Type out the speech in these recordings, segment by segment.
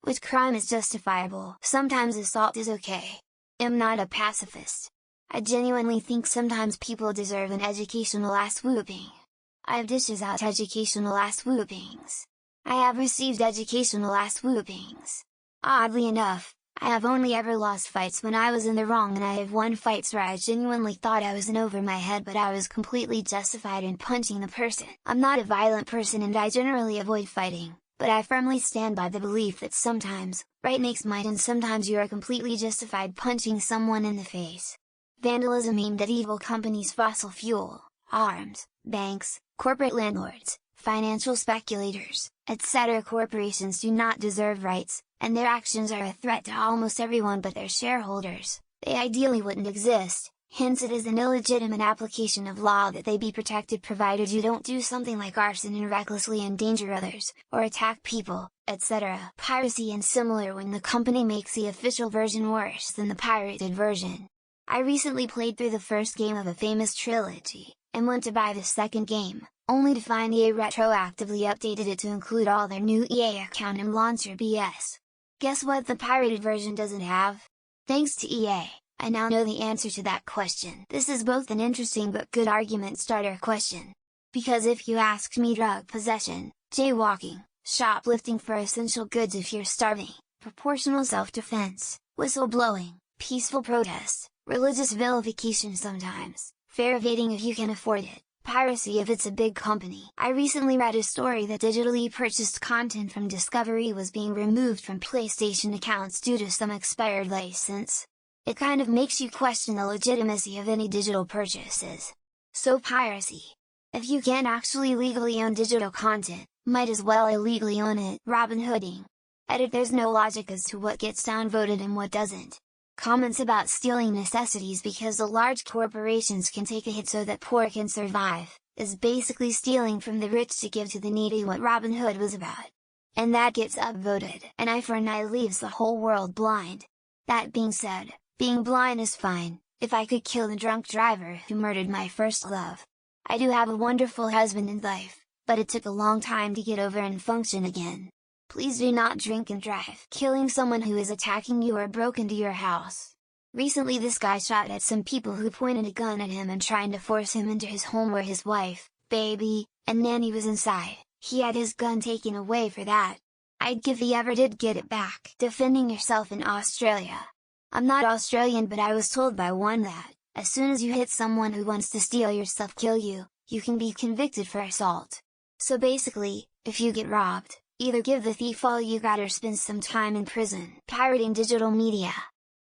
Which crime is justifiable? Sometimes assault is okay. I'm not a pacifist. I genuinely think sometimes people deserve an educational ass whooping. I have dishes out educational ass whoopings. I have received educational ass whoopings. Oddly enough, I have only ever lost fights when I was in the wrong, and I have won fights where I genuinely thought I was in over my head but I was completely justified in punching the person. I'm not a violent person and I generally avoid fighting, but I firmly stand by the belief that sometimes, right makes might, and sometimes you are completely justified punching someone in the face. Vandalism aimed at evil companies, fossil fuel, arms, banks, corporate landlords, financial speculators, etc. Corporations do not deserve rights, and their actions are a threat to almost everyone but their shareholders. They ideally wouldn't exist, hence it is an illegitimate application of law that they be protected provided you don't do something like arson and recklessly endanger others, or attack people, etc. Piracy and similar when the company makes the official version worse than the pirated version. I recently played through the first game of a famous trilogy, and went to buy the second game, only to find EA retroactively updated it to include all their new EA account and launcher BS. Guess what the pirated version doesn't have? Thanks to EA, I now know the answer to that question. This is both an interesting but good argument starter question. Because if you asked me, drug possession, jaywalking, shoplifting for essential goods if you're starving, proportional self-defense, whistleblowing, peaceful protest, religious vilification sometimes, fair evading if you can afford it, piracy if it's a big company. I recently read a story that digitally purchased content from Discovery was being removed from PlayStation accounts due to some expired license. It kind of makes you question the legitimacy of any digital purchases. So piracy. If you can't actually legally own digital content, might as well illegally own it. Robin Hooding. Edit: there's no logic as to what gets downvoted and what doesn't. Comments about stealing necessities because the large corporations can take a hit so that poor can survive, is basically stealing from the rich to give to the needy, what Robin Hood was about. And that gets upvoted. An eye for an eye leaves the whole world blind. That being said, being blind is fine, if I could kill the drunk driver who murdered my first love. I do have a wonderful husband and life, but it took a long time to get over and function again. Please do not drink and drive. Killing someone who is attacking you or broke into your house. Recently this guy shot at some people who pointed a gun at him and trying to force him into his home where his wife, baby, and nanny was inside. He had his gun taken away for that. I'd give he ever did get it back. Defending yourself in Australia. I'm not Australian, but I was told by one that, as soon as you hit someone who wants to steal your stuff, kill you, you can be convicted for assault. So basically, if you get robbed, either give the thief all you got or spend some time in prison. Pirating digital media.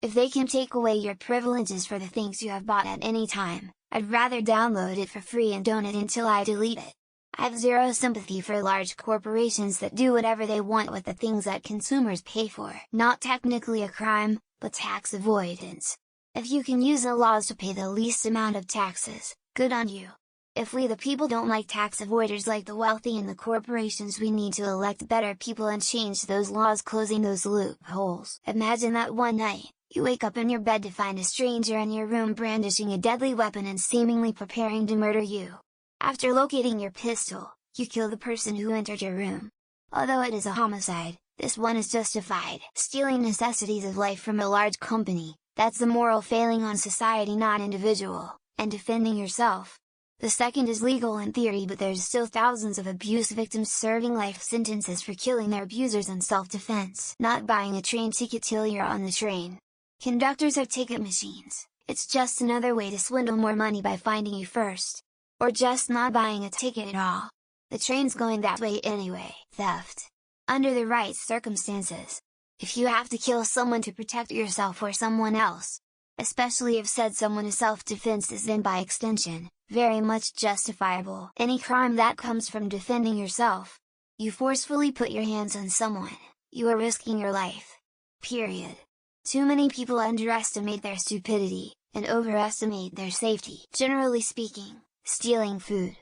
If they can take away your privileges for the things you have bought at any time, I'd rather download it for free and don't it until I delete it. I have zero sympathy for large corporations that do whatever they want with the things that consumers pay for. Not technically a crime, but tax avoidance. If you can use the laws to pay the least amount of taxes, good on you. If we the people don't like tax avoiders like the wealthy and the corporations, we need to elect better people and change those laws, closing those loopholes. Imagine that one night, you wake up in your bed to find a stranger in your room brandishing a deadly weapon and seemingly preparing to murder you. After locating your pistol, you kill the person who entered your room. Although it is a homicide, this one is justified. Stealing necessities of life from a large company, that's the moral failing on society, not individual. And defending yourself. The second is legal in theory, but there's still thousands of abuse victims serving life sentences for killing their abusers in self-defense. Not buying a train ticket till you're on the train. Conductors are ticket machines, it's just another way to swindle more money by finding you first. Or just not buying a ticket at all. The train's going that way anyway. Theft. Under the right circumstances. If you have to kill someone to protect yourself or someone else, especially if said someone is self-defense, is then by extension, very much justifiable. Any crime that comes from defending yourself. You forcefully put your hands on someone, you are risking your life. Period. Too many people underestimate their stupidity, and overestimate their safety. Generally speaking, stealing food.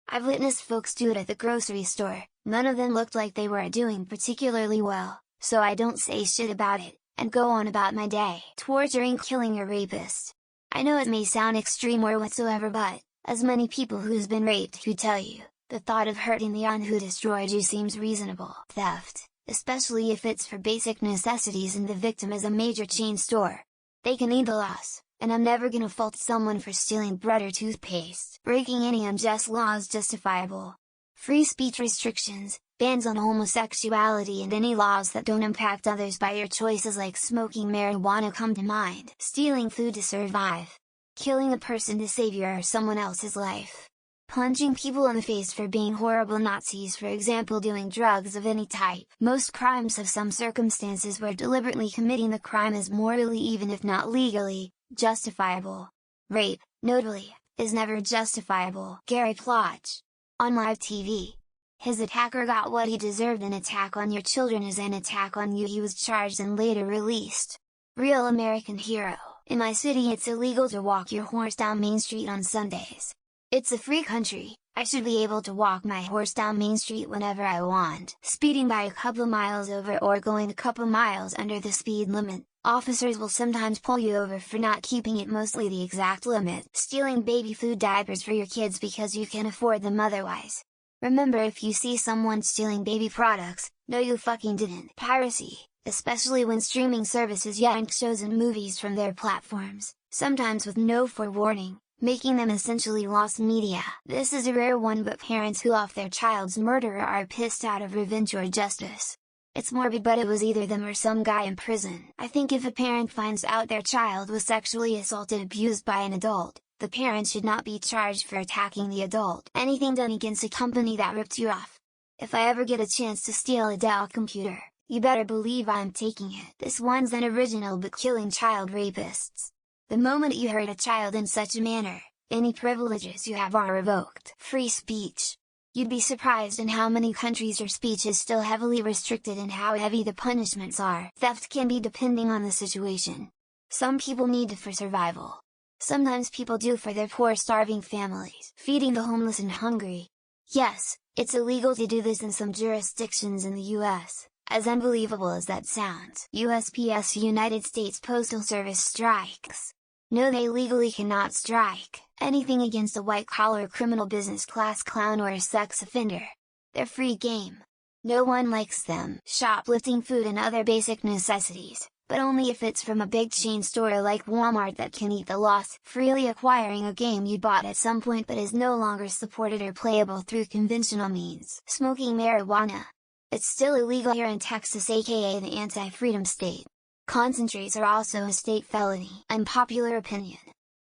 I've witnessed folks do it at the grocery store, none of them looked like they were doing particularly well, so I don't say shit about it, and go on about my day. Torturing, killing a rapist. I know it may sound extreme or whatsoever, but, as many people who's been raped who tell you, the thought of hurting the one who destroyed you seems reasonable. Theft. especially if it's for basic necessities and the victim is a major chain store. They can eat the loss, and I'm never gonna fault someone for stealing bread or toothpaste. Breaking any unjust law is justifiable. Free speech restrictions, bans on homosexuality and any laws that don't impact others by your choices like smoking marijuana come to mind. Stealing food to survive. Killing a person to save your or someone else's life. Punching people in the face for being horrible Nazis, for example doing drugs of any type. Most crimes have some circumstances where deliberately committing the crime is morally, even if not legally, justifiable. Rape, notably, is never justifiable. Gary Plotch. On live TV. His attacker got what he deserved. An attack on your children is an attack on you. He was charged and later released. Real American hero. In my city it's illegal to walk your horse down Main Street on Sundays. It's a free country, I should be able to walk my horse down Main Street whenever I want. Speeding by a couple miles over or going a couple miles under the speed limit, officers will sometimes pull you over for not keeping it mostly the exact limit. Stealing baby food diapers for your kids because you can afford them otherwise. Remember, if you see someone stealing baby products, no you fucking didn't. Piracy, especially when streaming services yank shows and movies from their platforms, sometimes with no forewarning, making them essentially lost media. This is a rare one, but parents who off their child's murderer are pissed out of revenge or justice. It's morbid, but it was either them or some guy in prison. I think if a parent finds out their child was sexually assaulted, abused by an adult, the parent should not be charged for attacking the adult. Anything done against a company that ripped you off. If I ever get a chance to steal a Dell computer, you better believe I'm taking it. This one's an original, but killing child rapists. The moment you hurt a child in such a manner, any privileges you have are revoked. Free speech. You'd be surprised in how many countries your speech is still heavily restricted and how heavy the punishments are. Theft can be depending on the situation. Some people need it for survival. Sometimes people do for their poor starving families. Feeding the homeless and hungry. Yes, it's illegal to do this in some jurisdictions in the US. As unbelievable as that sounds. USPS, United States Postal Service strikes. No, they legally cannot strike anything against a white-collar criminal, business class clown or a sex offender. They're free game. No one likes them. Shoplifting food and other basic necessities, but only if it's from a big chain store like Walmart that can eat the loss. Freely acquiring a game you bought at some point but is no longer supported or playable through conventional means. Smoking marijuana. It's still illegal here in Texas, aka the anti-freedom state. Concentrates are also a state felony. Unpopular opinion.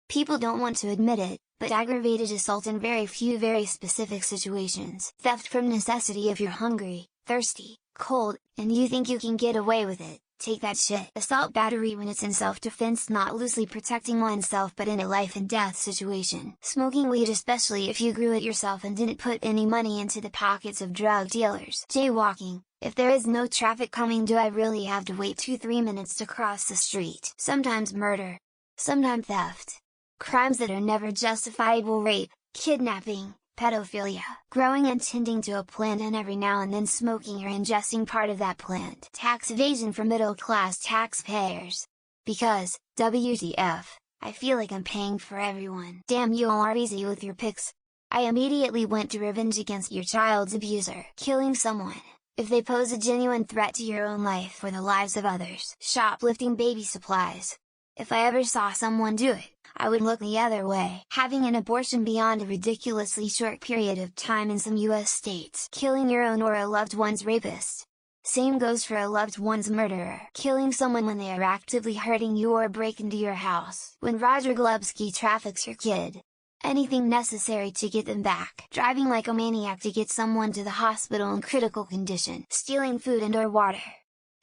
People don't want to admit it, but aggravated assault in very few very specific situations. Theft from necessity. If you're hungry, thirsty, cold, and you think you can get away with it, take that shit. Assault battery when it's in self-defense, not loosely protecting oneself but in a life and death situation. Smoking weed, especially if you grew it yourself and didn't put any money into the pockets of drug dealers. Jaywalking. If there is no traffic coming, do I really have to wait 2-3 minutes to cross the street? Sometimes murder. Sometimes theft. Crimes that are never justifiable. Rape, kidnapping, pedophilia, growing and tending to a plant and every now and then smoking or ingesting part of that plant. Tax evasion for middle-class taxpayers. Because, WTF, I feel like I'm paying for everyone. Damn, you all are easy with your picks. I immediately went to revenge against your child's abuser. Killing someone, if they pose a genuine threat to your own life or the lives of others. Shoplifting baby supplies. If I ever saw someone do it, I would look the other way. Having an abortion beyond a ridiculously short period of time in some US states. Killing your own or a loved one's rapist. Same goes for a loved one's murderer. Killing someone when they are actively hurting you or break into your house. When Roger Glubsky traffics your kid. Anything necessary to get them back. Driving like a maniac to get someone to the hospital in critical condition. Stealing food and or water.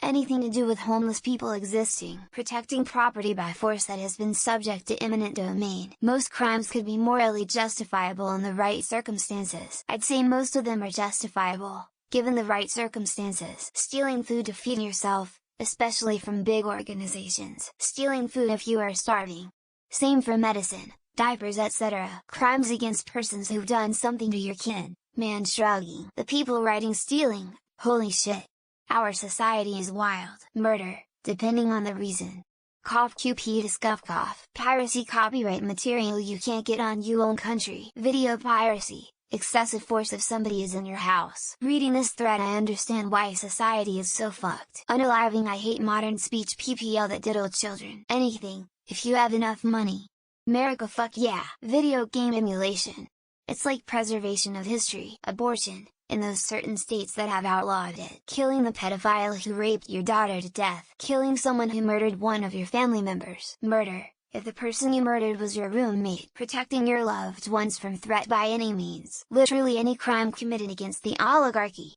Anything to do with homeless people existing. Protecting property by force that has been subject to eminent domain. Most crimes could be morally justifiable in the right circumstances. I'd say most of them are justifiable, given the right circumstances. Stealing food to feed yourself, especially from big organizations. Stealing food if you are starving. Same for medicine, diapers, etc. Crimes against persons who've done something to your kin. Man shrugging. The people writing stealing, holy shit. Our society is wild. Murder, depending on the reason. Cough QP to scuff cough. Piracy, copyright material you can't get on your own country. Video piracy, excessive force if somebody is in your house. Reading this thread I understand why society is so fucked. Unaliving I hate modern speech PPL that diddle children. Anything, if you have enough money. America fuck yeah. Video game emulation. It's like preservation of history. Abortion, in those certain states that have outlawed it. Killing the pedophile who raped your daughter to death. Killing someone who murdered one of your family members. Murder, if the person you murdered was your roommate. Protecting your loved ones from threat by any means. Literally any crime committed against the oligarchy.